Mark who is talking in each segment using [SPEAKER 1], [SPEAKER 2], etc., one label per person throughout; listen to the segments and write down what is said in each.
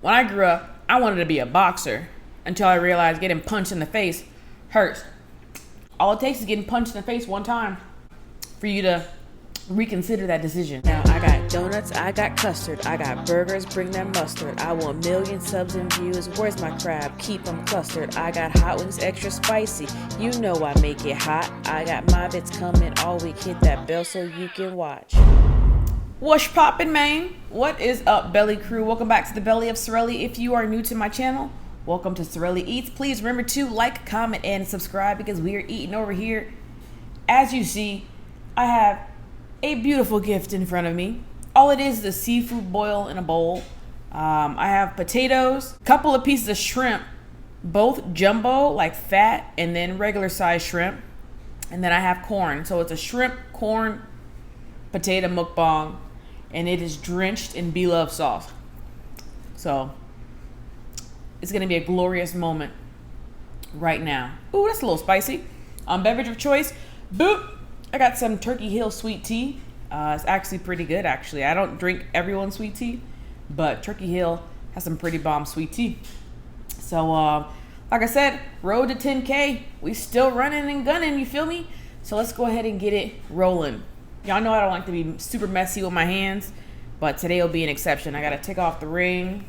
[SPEAKER 1] When I grew up, I wanted to be a boxer until I realized getting punched in the face hurts. All it takes is getting punched in the face one time for you to reconsider that decision. Now I got donuts, I got custard, I got burgers, bring that mustard. I want million subs and views, where's my crab? Keep them clustered. I got hot wings extra spicy, you know I make it hot. I got my bits coming all week, hit that bell so you can watch. What's poppin', man? What is up, Belly Crew? Welcome back to the Belly of Sareli. If you are new to my channel, welcome to Sareli Eats. Please remember to like, comment, and subscribe because we are eating over here. As you see, I have a beautiful gift in front of me. All it is a seafood boil in a bowl. I have potatoes, a couple of pieces of shrimp, both jumbo, like fat, and then regular size shrimp. And then I have corn. So it's a shrimp, corn, potato mukbang, and it is drenched in Bloves sauce. So it's gonna be a glorious moment right now. Ooh, that's a little spicy. Beverage of choice, boop. I got some Turkey Hill sweet tea. It's actually pretty good, actually. I don't drink everyone's sweet tea, but Turkey Hill has some pretty bomb sweet tea. So, like I said, road to 10K. We still running and gunning, you feel me? So let's go ahead and get it rolling. Y'all know I don't like to be super messy with my hands, but today will be an exception. I gotta take off the ring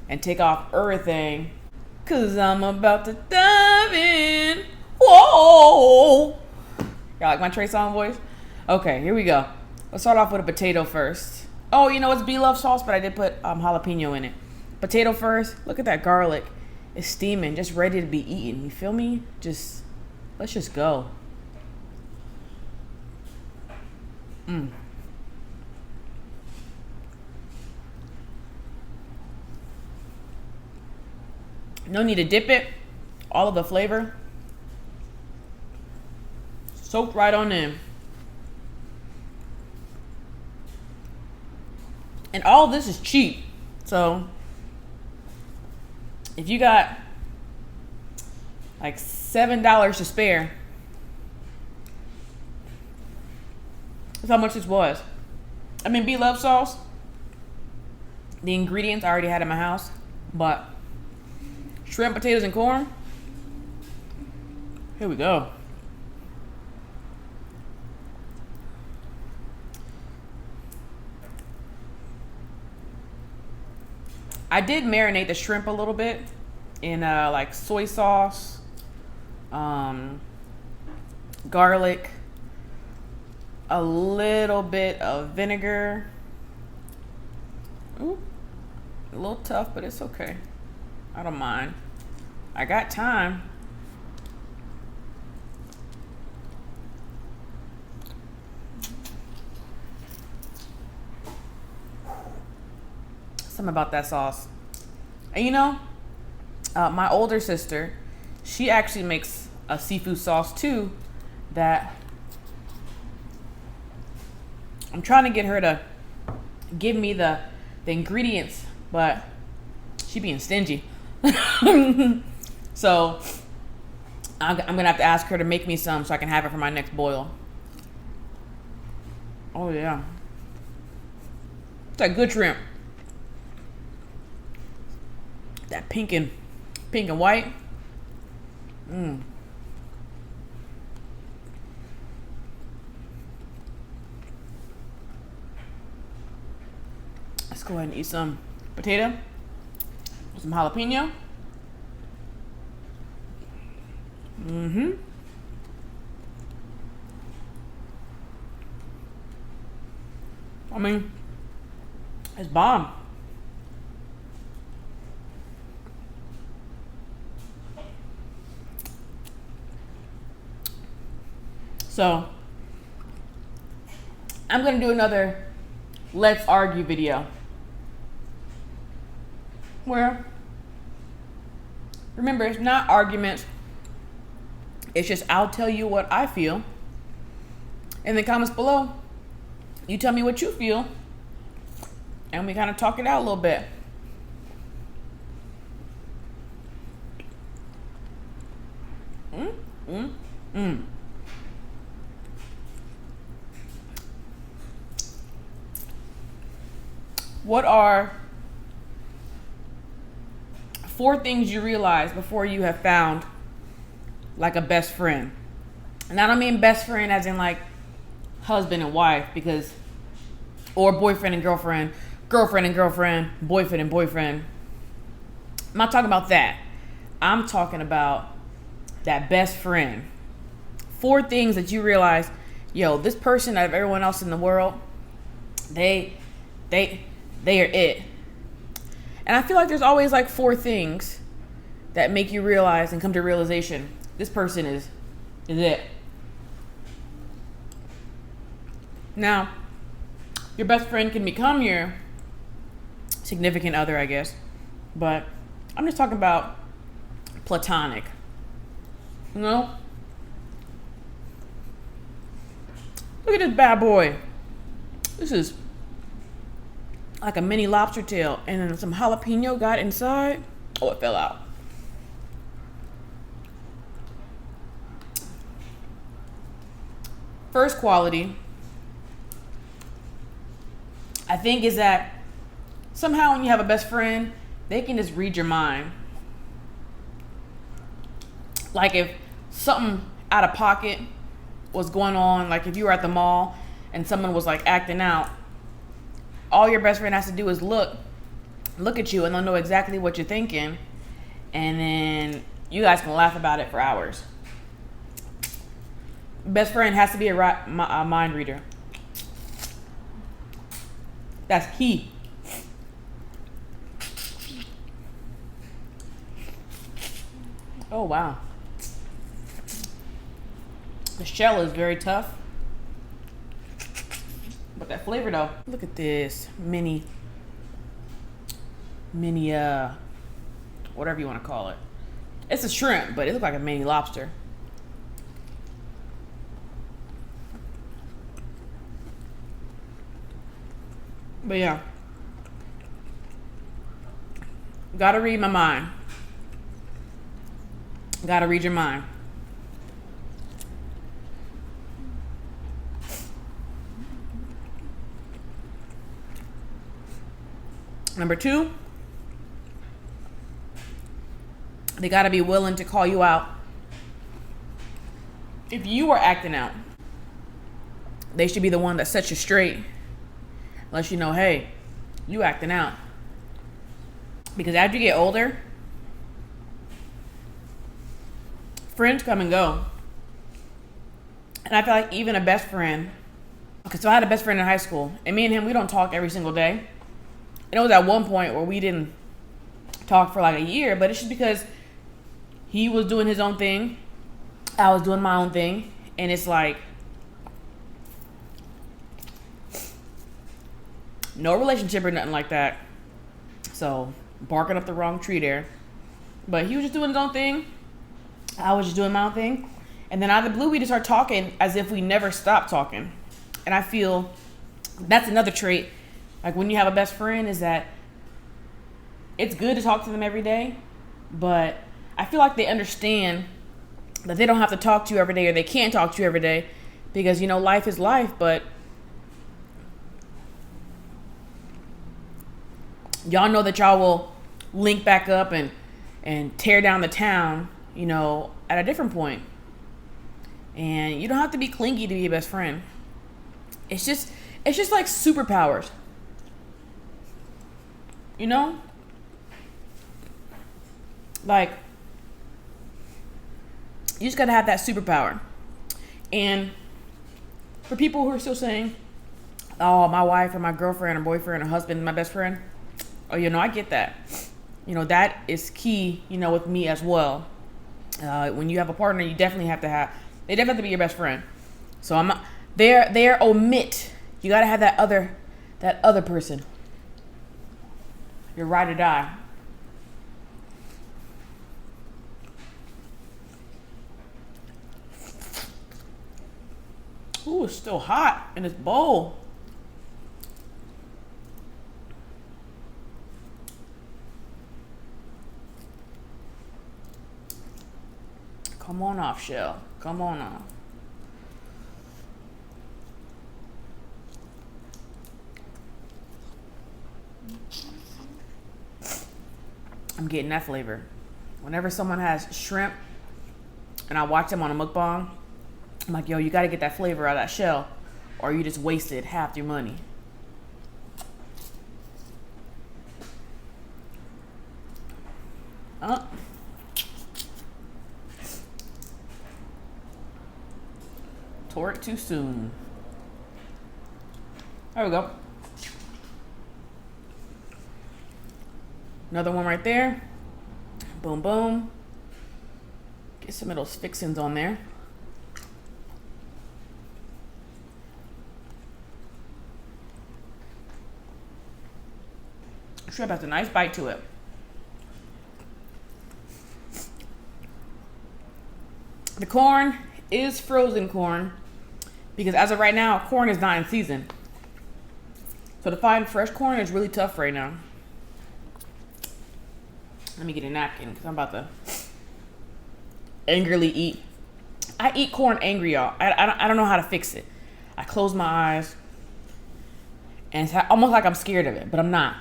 [SPEAKER 1] and take off everything, cause I'm about to dive in. Whoa! Y'all like my Trey Songz voice? Okay, here we go. Let's start off with a potato first. Oh, you know, it's Bloves sauce, but I did put jalapeno in it. Potato first. Look at that garlic. It's steaming, just ready to be eaten. You feel me? Let's just go. No need to dip it. All of the flavor soaked right on in. And all of this is cheap. So if you got like $7 to spare, that's how much this was. I mean, Bloves sauce, the ingredients I already had in my house, but shrimp, potatoes, and corn, here we go. I did marinate the shrimp a little bit in like soy sauce, garlic, a little bit of vinegar. Ooh, a little tough, but it's okay. I don't mind. I got time. Something about that sauce. And you know, my older sister, she actually makes a seafood sauce too that I'm trying to get her to give me the ingredients, but she being stingy. So I'm gonna have to ask her to make me some so I can have it for my next boil. Oh yeah, it's that good shrimp. That pink and white. Let's go ahead and eat some potato with some jalapeno. I mean, it's bomb. So I'm gonna do another let's argue video where, remember, it's not arguments, it's just I'll tell you what I feel. In the comments below, you tell me what you feel, and we kind of talk it out a little bit. What are 4 things you realize before you have found like a best friend. And I don't mean best friend as in like husband and wife, because, or boyfriend and girlfriend, girlfriend and girlfriend, boyfriend and boyfriend. I'm not talking about that. I'm talking about that best friend. 4 things that you realize, yo, this person out of everyone else in the world, they are it. And I feel like there's always like 4 things that make you realize and come to realization, this person is it. Now, your best friend can become your significant other, I guess. But I'm just talking about platonic. You know? Look at this bad boy. This is like a mini lobster tail, and then some jalapeno got inside. Oh, it fell out. First quality, I think, is that somehow when you have a best friend, they can just read your mind. Like if something out of pocket was going on, like if you were at the mall and someone was like acting out, all your best friend has to do is look at you, and they'll know exactly what you're thinking, and then you guys can laugh about it for hours. Best friend has to be a mind reader. That's key. Oh wow. The shell is very tough. But that flavor though. Look at this mini whatever you want to call it. It's a shrimp, but it looks like a mini lobster. But yeah. Gotta read my mind. Gotta read your mind. Number 2, they gotta be willing to call you out. If you are acting out, they should be the one that sets you straight. Unless you know, hey, you acting out. Because as you get older, friends come and go. And I feel like even a best friend, okay, so I had a best friend in high school, and me and him, we don't talk every single day. And it was at one point where we didn't talk for like a year, but it's just because he was doing his own thing, I was doing my own thing, and it's like no relationship or nothing like that. So barking up the wrong tree there. But he was just doing his own thing, I was just doing my own thing, and then out of the blue we just start talking as if we never stopped talking. And I feel that's another trait. Like when you have a best friend, is that it's good to talk to them every day, but I feel like they understand that they don't have to talk to you every day, or they can't talk to you every day, because, you know, life is life. But y'all know that y'all will link back up and tear down the town, you know, at a different point. And you don't have to be clingy to be a best friend. It's just like superpowers. You know? Like, you just gotta have that superpower. And for people who are still saying, oh, my wife or my girlfriend or boyfriend or husband is my best friend, oh, you know, I get that. You know, that is key, you know, with me as well. When you have a partner, they definitely have to be your best friend. So I'm not, they're omit. You gotta have that other person. You're ride or die. Ooh, it's still hot in this bowl. Come on off, Shell. Come on off. I'm getting that flavor. Whenever someone has shrimp and I watch them on a mukbang, I'm like, yo, you gotta get that flavor out of that shell or you just wasted half your money. Tore it too soon. There we go. Another one right there. Boom, boom. Get some of those fixins on there. Shrimp has a nice bite to it. The corn is frozen corn because as of right now, corn is not in season. So to find fresh corn is really tough right now. Let me get a napkin because I'm about to angrily eat. I eat corn angry, y'all. I don't know how to fix it. I close my eyes and it's almost like I'm scared of it, but I'm not.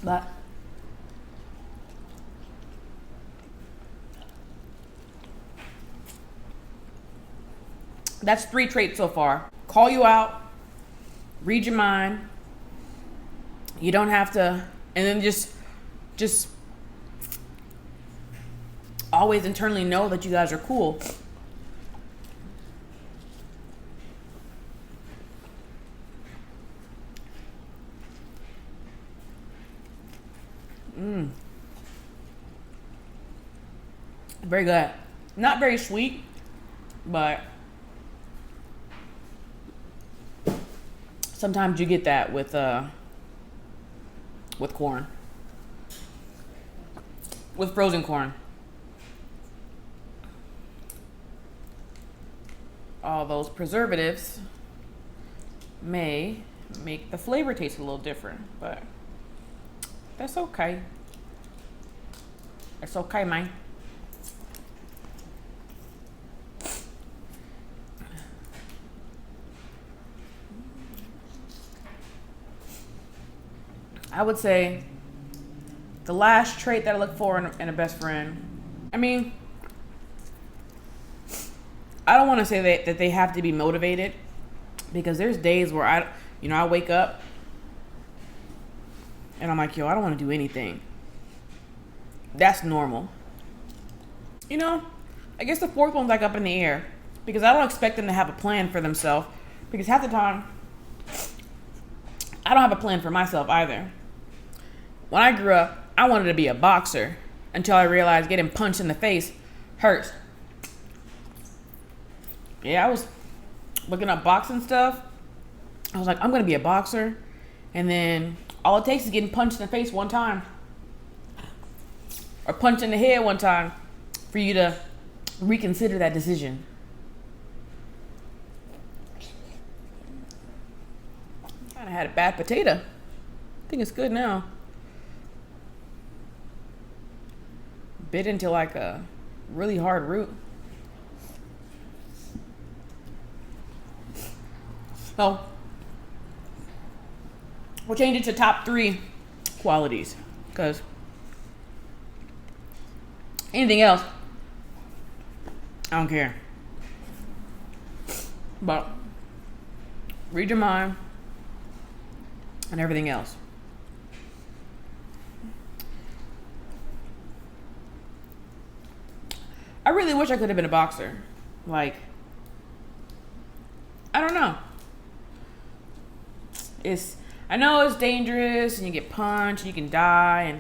[SPEAKER 1] But that's 3 traits so far. Call you out, read your mind. You don't have to, and then just always internally know that you guys are cool. Very good. Not very sweet, but sometimes you get that with corn, with frozen corn. All those preservatives may make the flavor taste a little different, but that's okay. It's okay, man. I would say the last trait that I look for in a best friend, I mean, I don't want to say that they have to be motivated, because there's days where I wake up and I'm like, yo, I don't want to do anything. That's normal. I guess the fourth one's like up in the air, because I don't expect them to have a plan for themselves, because half the time I don't have a plan for myself either. When I grew up, I wanted to be a boxer until I realized getting punched in the face hurts. Yeah, I was looking up boxing stuff. I was like, I'm going to be a boxer. And then all it takes is getting punched in the face one time, or punched in the head one time, for you to reconsider that decision. Kind of had a bad potato. I think it's good now. Bit into like a really hard root. So we'll change it to top 3 qualities, because anything else, I don't care. But read your mind and everything else. I really wish I could have been a boxer. Like, I don't know. I know it's dangerous and you get punched, you can die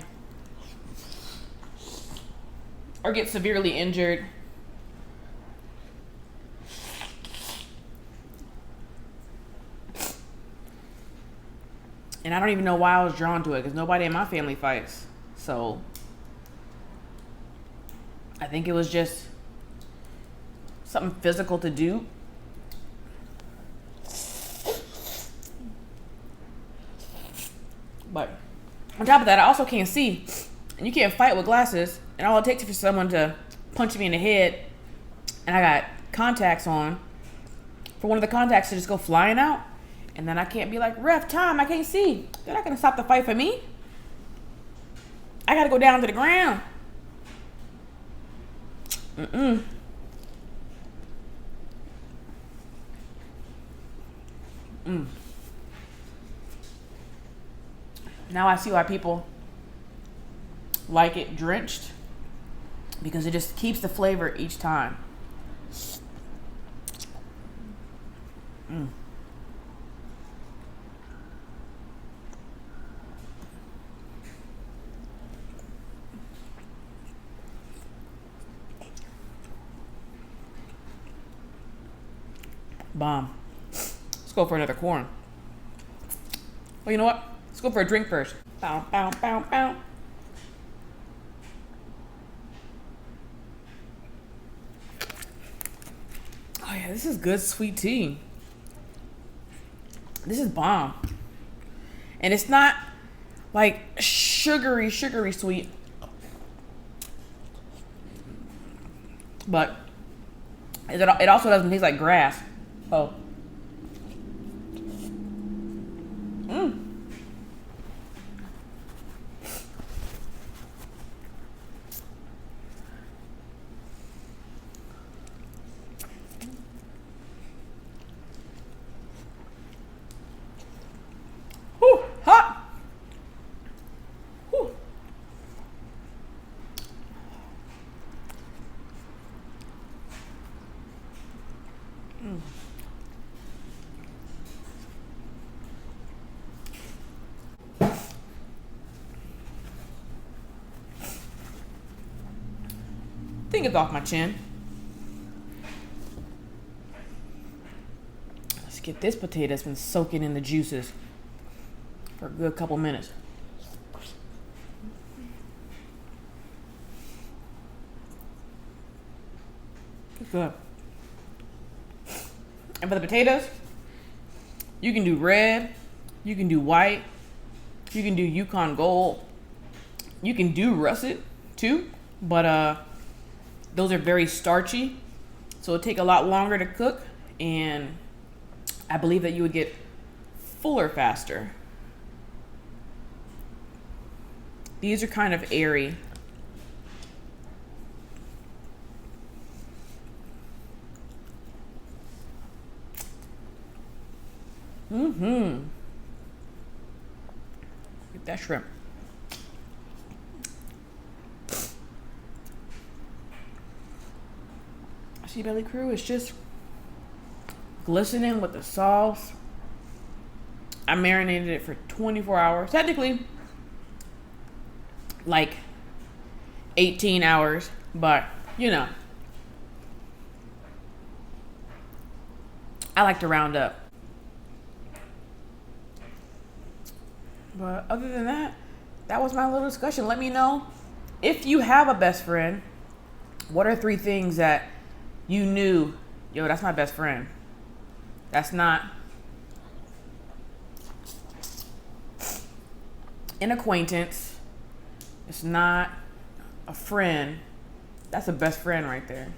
[SPEAKER 1] or get severely injured. And I don't even know why I was drawn to it, because nobody in my family fights. So I think it was just something physical to do. But on top of that, I also can't see, and you can't fight with glasses, and all it takes is for someone to punch me in the head, and I got contacts on, for one of the contacts to just go flying out, and then I can't be like, ref, time, I can't see. They're not gonna stop the fight for me. I gotta go down to the ground. Now I see why people like it drenched, because it just keeps the flavor each time. Bomb. Let's go for another corn. Well, you know what? Let's go for a drink first. Bow, bow, bow, bow. Oh yeah, this is good sweet tea. This is bomb. And it's not like sugary sweet. But it also doesn't taste like grass. Oh. Whew, hot. Whew. I think it's off my chin. Let's get this potato that's been soaking in the juices for a good couple minutes. It's good. And for the potatoes, you can do red, you can do white, you can do Yukon Gold, you can do russet too, but those are very starchy, so it'll take a lot longer to cook, and I believe that you would get fuller faster. These are kind of airy. Get that shrimp. Sea Belly Crew is just glistening with the sauce. I marinated it for 24 hours. Technically, like 18 hours, but you know, I like to round up. But other than that, that was my little discussion. Let me know if you have a best friend. What are 3 things that you knew, yo, that's my best friend. That's not an acquaintance. It's not a friend. That's a best friend right there.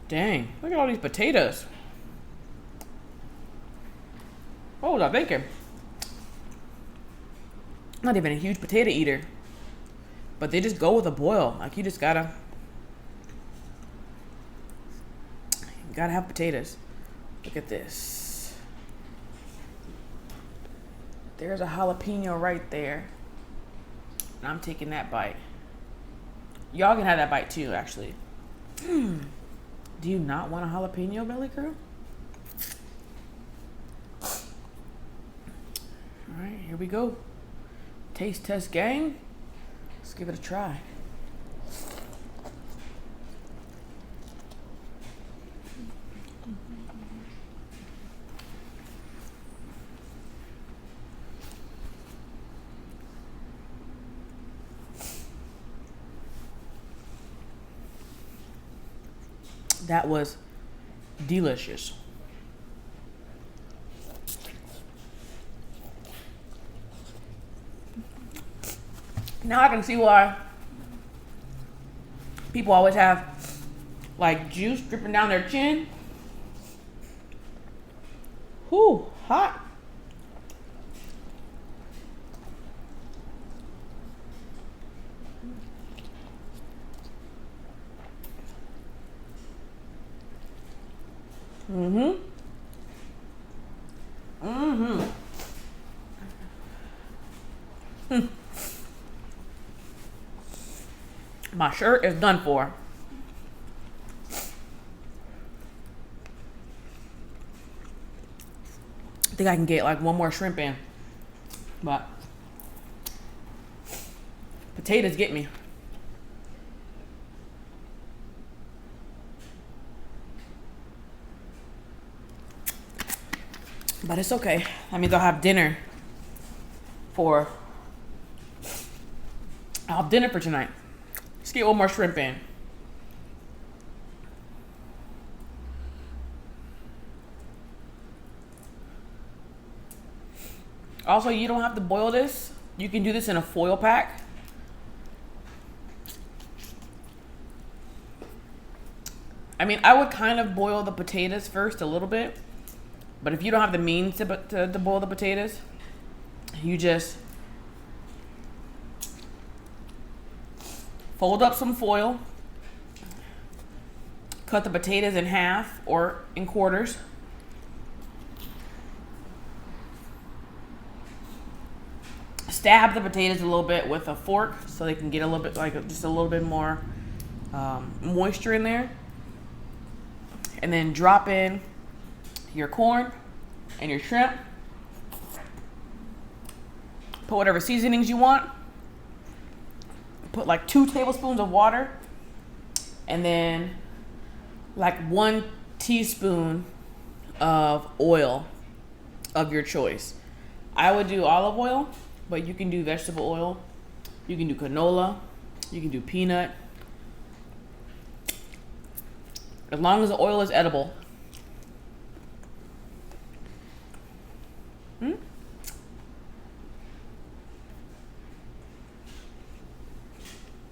[SPEAKER 1] Dang, look at all these potatoes. Hold up, bacon. Not even a huge potato eater, but they just go with a boil. Like, you just gotta have potatoes. Look at this. There's a jalapeno right there, and I'm taking that bite. Y'all can have that bite too, actually. Do you not want a jalapeno, belly crew? All right, here we go. Taste test, gang. Let's give it a try. That was delicious. Now I can see why people always have like juice dripping down their chin. Whew, hot. My shirt is done for. I think I can get like one more shrimp in, but potatoes get me. But it's okay. That means I'll have dinner for tonight. Let's get one more shrimp in. Also, you don't have to boil this. You can do this in a foil pack. I mean, I would kind of boil the potatoes first a little bit. But if you don't have the means to boil the potatoes, you just fold up some foil, cut the potatoes in half or in quarters, stab the potatoes a little bit with a fork so they can get a little bit, like just a little bit more moisture in there, and then drop in your corn and your shrimp. Put whatever seasonings you want. Put like 2 tablespoons of water, and then like 1 teaspoon of oil of your choice. I would do olive oil, but you can do vegetable oil. You can do canola. You can do peanut. As long as the oil is edible.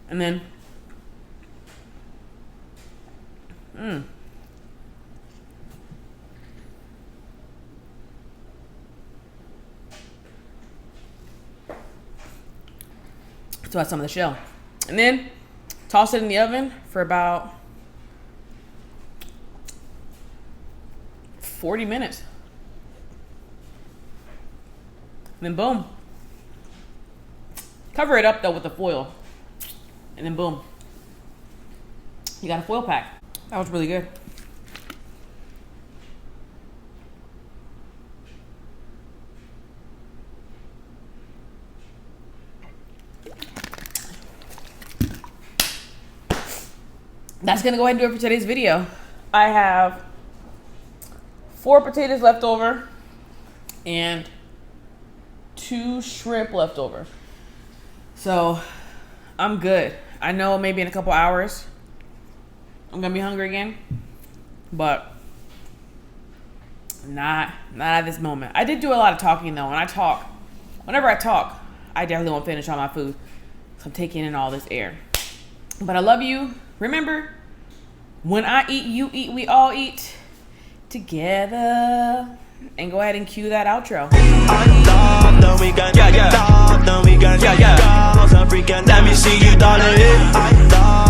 [SPEAKER 1] And then so that's some of the shell. And then toss it in the oven for about 40 minutes. And then boom. Cover it up though with the foil. And then boom. You got a foil pack. That was really good. That's gonna go ahead and do it for today's video. I have 4 potatoes left over and 2 shrimp left over. So I'm good. I know maybe in a couple hours I'm gonna be hungry again, but not at this moment. I did do a lot of talking though. Whenever I talk, I definitely won't finish all my food. So I'm taking in all this air. But I love you. Remember, when I eat, you eat, we all eat together. And go ahead and cue that outro. Let me see you, darling.